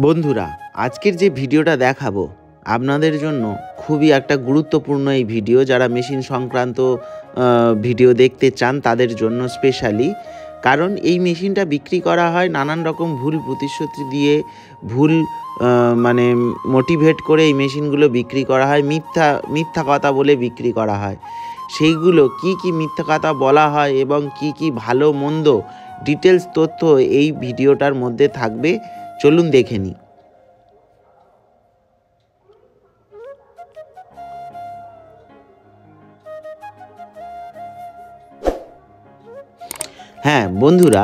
বন্ধুরা, আজকের যে ভিডিওটা দেখাবো আপনাদের জন্য খুবই একটা গুরুত্বপূর্ণ এই ভিডিও। যারা মেশিন সংক্রান্ত ভিডিও দেখতে চান তাদের জন্য স্পেশালি, কারণ এই মেশিনটা বিক্রি করা হয় নানান রকম ভুল প্রতিশ্রুতি দিয়ে, ভুল মানে মোটিভেট করে এই মেশিনগুলো বিক্রি করা হয়, মিথ্যা কথা বলে বিক্রি করা হয়। সেইগুলো কি মিথ্যা কথা বলা হয় এবং কি ভালো মন্দ ডিটেলস তথ্য এই ভিডিওটার মধ্যে থাকবে, চলুন দেখে নিই। হ্যাঁ বন্ধুরা,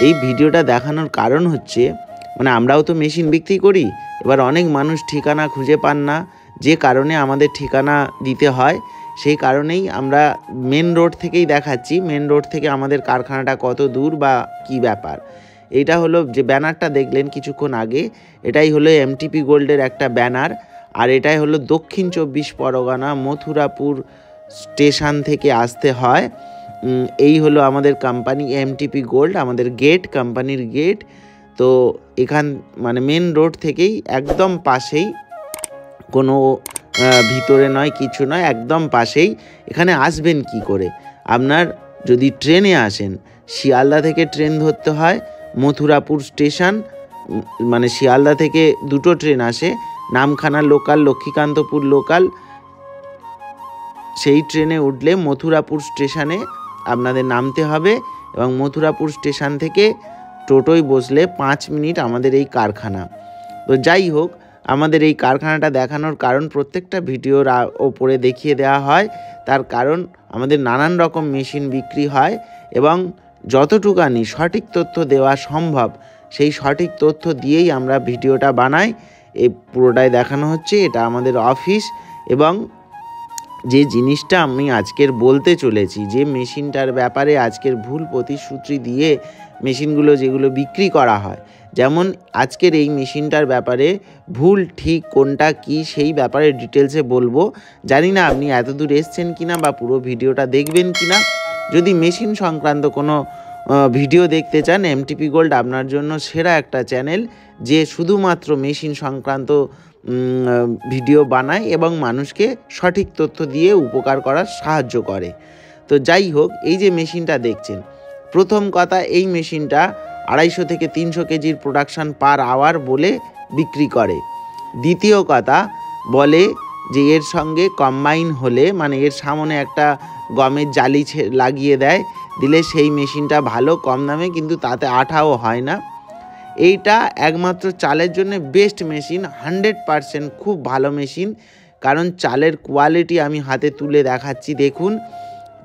এই ভিডিওটা দেখানোর কারণ হচ্ছে, আমরাও তো মেশিন বিক্রি করি। এবার অনেক মানুষ ঠিকানা খুঁজে পান না, যে কারণে আমাদের ঠিকানা দিতে হয়। সেই কারণেই আমরা মেন রোড থেকেই দেখাচ্ছি, মেন রোড থেকে আমাদের কারখানাটা কত দূর বা কি ব্যাপার। এইটা হলো যে ব্যানারটা দেখলেন কিছুক্ষণ আগে, এটাই হলো এমটিপি গোল্ডের একটা ব্যানার। আর এটাই হলো দক্ষিণ 24 পরগনা মথুরাপুর স্টেশন থেকে আসতে হয়। এই হলো আমাদের কোম্পানি এমটিপি গোল্ড, আমাদের গেট, কোম্পানির গেট। তো এখান মেন রোড থেকেই একদম পাশেই, কোনো ভিতরে নয়, কিছু নয়, একদম পাশেই। এখানে আসবেন কি করে? আপনার যদি ট্রেনে আসেন, শিয়ালদা থেকে ট্রেন ধরতে হয় মথুরাপুর স্টেশন। শিয়ালদা থেকে দুটো ট্রেন আসে, নামখানা লোকাল, লক্ষ্মীকান্তপুর লোকাল। সেই ট্রেনে উঠলে মথুরাপুর স্টেশনে আপনাদের নামতে হবে এবং মথুরাপুর স্টেশন থেকে টোটোয় বসলে 5 মিনিট আমাদের এই কারখানা। তো যাই হোক, আমাদের এই কারখানাটা দেখানোর কারণ, প্রত্যেকটা ভিডিওর ওপরে দেখিয়ে দেওয়া হয়। তার কারণ আমাদের নানান রকম মেশিন বিক্রি হয় এবং যতটুকানি সঠিক তথ্য দেওয়া সম্ভব সেই সঠিক তথ্য দিয়েই আমরা ভিডিওটা বানাই। এই পুরোটাই দেখানো হচ্ছে, এটা আমাদের অফিস। এবং যে জিনিসটা আমি আজকের বলতে চলেছি, যে মেশিনটার ব্যাপারে আজকের ভুল প্রতিশ্রুতি দিয়ে মেশিনগুলো যেগুলো বিক্রি করা হয়, যেমন আজকের এই মেশিনটার ব্যাপারে ভুল ঠিক কোনটা কি সেই ব্যাপারে ডিটেলসে বলবো। জানি না আপনি এত দূর এসছেন কিনা বা পুরো ভিডিওটা দেখবেন কিনা। যদি মেশিন সংক্রান্ত কোনো ভিডিও দেখতে চান, এমটিপি গোল্ড আপনার জন্য সেরা একটা চ্যানেল, যে শুধুমাত্র মেশিন সংক্রান্ত ভিডিও বানায় এবং মানুষকে সঠিক তথ্য দিয়ে উপকার করার সাহায্য করে। তো যাই হোক, এই যে মেশিনটা দেখছেন, প্রথম কথা, এই মেশিনটা 250 থেকে 300 কেজির প্রোডাকশান পার আওয়ার বলে বিক্রি করে। দ্বিতীয় কথা, বলে যে এর সঙ্গে কম্বাইন হলে, এর সামনে একটা গমের জালি লাগিয়ে দেয়, দিলে সেই মেশিনটা ভালো, কম দামে, কিন্তু তাতে আঠাও হয় না। এইটা একমাত্র চালের জন্য বেস্ট মেশিন, 100% খুব ভালো মেশিন। কারণ চালের কোয়ালিটি আমি হাতে তুলে দেখাচ্ছি, দেখুন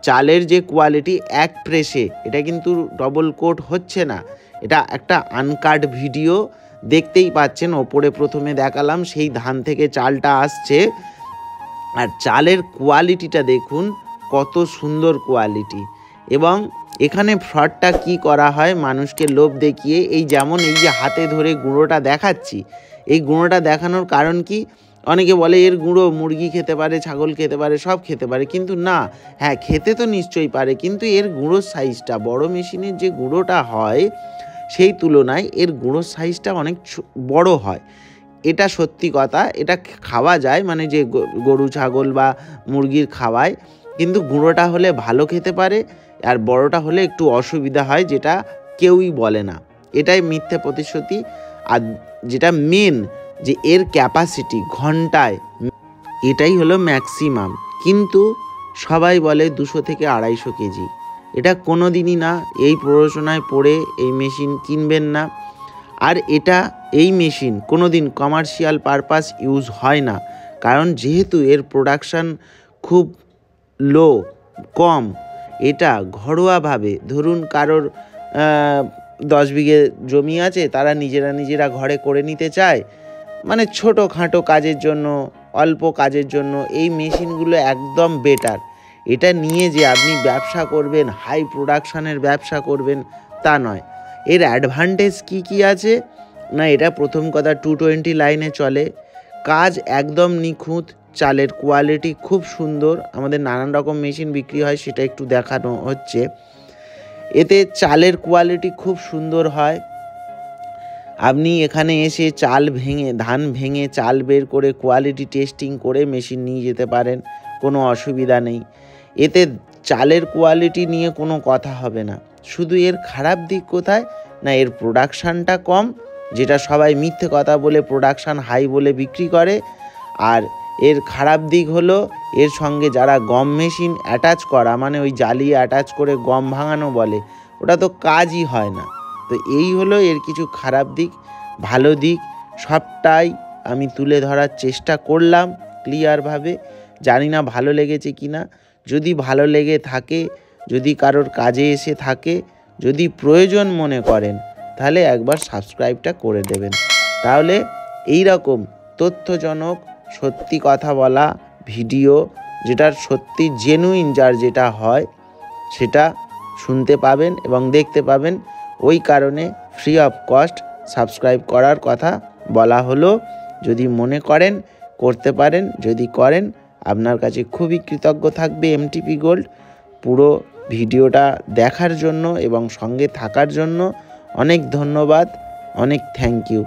চালের যে কোয়ালিটি, এক প্রেসে, এটা কিন্তু ডবল কোট হচ্ছে না, এটা একটা আনকাট ভিডিও দেখতেই পাচ্ছেন। ওপরে প্রথমে দেখালাম সেই ধান থেকে চালটা আসছে, আর চালের কোয়ালিটিটা দেখুন কত সুন্দর কোয়ালিটি। এবং এখানে ফ্রডটা কি করা হয়, মানুষকে লোভ দেখিয়ে, এই যেমন এই যে হাতে ধরে গুঁড়োটা দেখাচ্ছি, এই গুঁড়োটা দেখানোর কারণ কি, অনেকে বলে এর গুঁড়ো মুরগি খেতে পারে, ছাগল খেতে পারে, সব খেতে পারে, কিন্তু না, হ্যাঁ খেতে তো নিশ্চয়ই পারে, কিন্তু এর গুঁড়োর সাইজটা, বড় মেশিনের যে গুঁড়োটা হয় সেই তুলনায় এর গুঁড়োর সাইজটা অনেক বড় হয়। এটা সত্যি কথা, এটা খাওয়া যায়, যে গরু ছাগল বা মুরগির খাওয়ায়, কিন্তু গুঁড়োটা হলে ভালো খেতে পারে, আর বড়টা হলে একটু অসুবিধা হয়, যেটা কেউই বলে না। এটাই মিথ্যে প্রতিশ্রুতি। আর যেটা মেন, যে এর ক্যাপাসিটি ঘন্টায়, এটাই হলো ম্যাক্সিমাম, কিন্তু সবাই বলে 200 থেকে 250 কেজি। এটা কোনো দিনই না। এই প্ররোচনায় পড়ে এই মেশিন কিনবেন না। আর এই মেশিন কোনো দিন কমার্শিয়াল পারপাস ইউজ হয় না, কারণ যেহেতু এর প্রোডাকশান খুব লো, কম, এটা ঘরোয়াভাবে, ধরুন কারোর 10 বিঘে জমি আছে, তারা নিজেরা ঘরে করে নিতে চায়, ছোটোখাটো কাজের জন্য, অল্প কাজের জন্য এই মেশিনগুলো একদম বেটার। এটা নিয়ে যে আপনি ব্যবসা করবেন, হাই প্রোডাকশানের ব্যবসা করবেন, তা নয়। এর অ্যাডভান্টেজ কি আছে না, এটা প্রথম কথা 220 লাইনে চলে, কাজ একদম নিখুঁত, চালের কোয়ালিটি খুব সুন্দর। আমাদের নানান রকম মেশিন বিক্রি হয়, সেটা একটু দেখানো হচ্ছে। এতে চালের কোয়ালিটি খুব সুন্দর হয়। আপনি এখানে এসে ধান ভেঙে চাল বের করে কোয়ালিটি টেস্টিং করে মেশিন নিয়ে যেতে পারেন, কোনো অসুবিধা নেই। এতে চালের কোয়ালিটি নিয়ে কোনো কথা হবে না। শুধু এর খারাপ দিক কোথায় না, এর প্রোডাকশানটা কম, যেটা সবাই মিথ্যে কথা বলে প্রোডাকশান হাই বলে বিক্রি করে। আর এর খারাপ দিক হলো এর সঙ্গে যারা গম মেশিন অ্যাটাচ করা, মানে ওই জ্বালিয়ে অ্যাটাচ করে গম ভাঙানো বলে, ওটা তো কাজই হয় না। তো এই হলো এর কিছু খারাপ দিক। ভালো দিক সবটাই আমি তুলে ধরার চেষ্টা করলাম ক্লিয়ারভাবে। জানি না ভালো লেগেছে কি না। যদি ভালো লেগে থাকে, যদি কারোর কাজে এসে থাকে, যদি প্রয়োজন মনে করেন, তাহলে একবার সাবস্ক্রাইবটা করে দেবেন। তাহলে এই রকম তথ্যজনক সত্যি কথা বলা ভিডিও, যেটার সত্যি জেনুইন যেটা হয়, সেটা শুনতে পাবেন এবং দেখতে পাবেন। ওই কারণে ফ্রি অফ কস্ট সাবস্ক্রাইব করার কথা বলা হলো। যদি মনে করেন করতে পারেন, যদি করেন আপনার কাছে খুবই কৃতজ্ঞ থাকবে এমটিপি গোল্ড। পুরো ভিডিওটা দেখার জন্য এবং সঙ্গে থাকার জন্য অনেক ধন্যবাদ, অনেক থ্যাংক ইউ।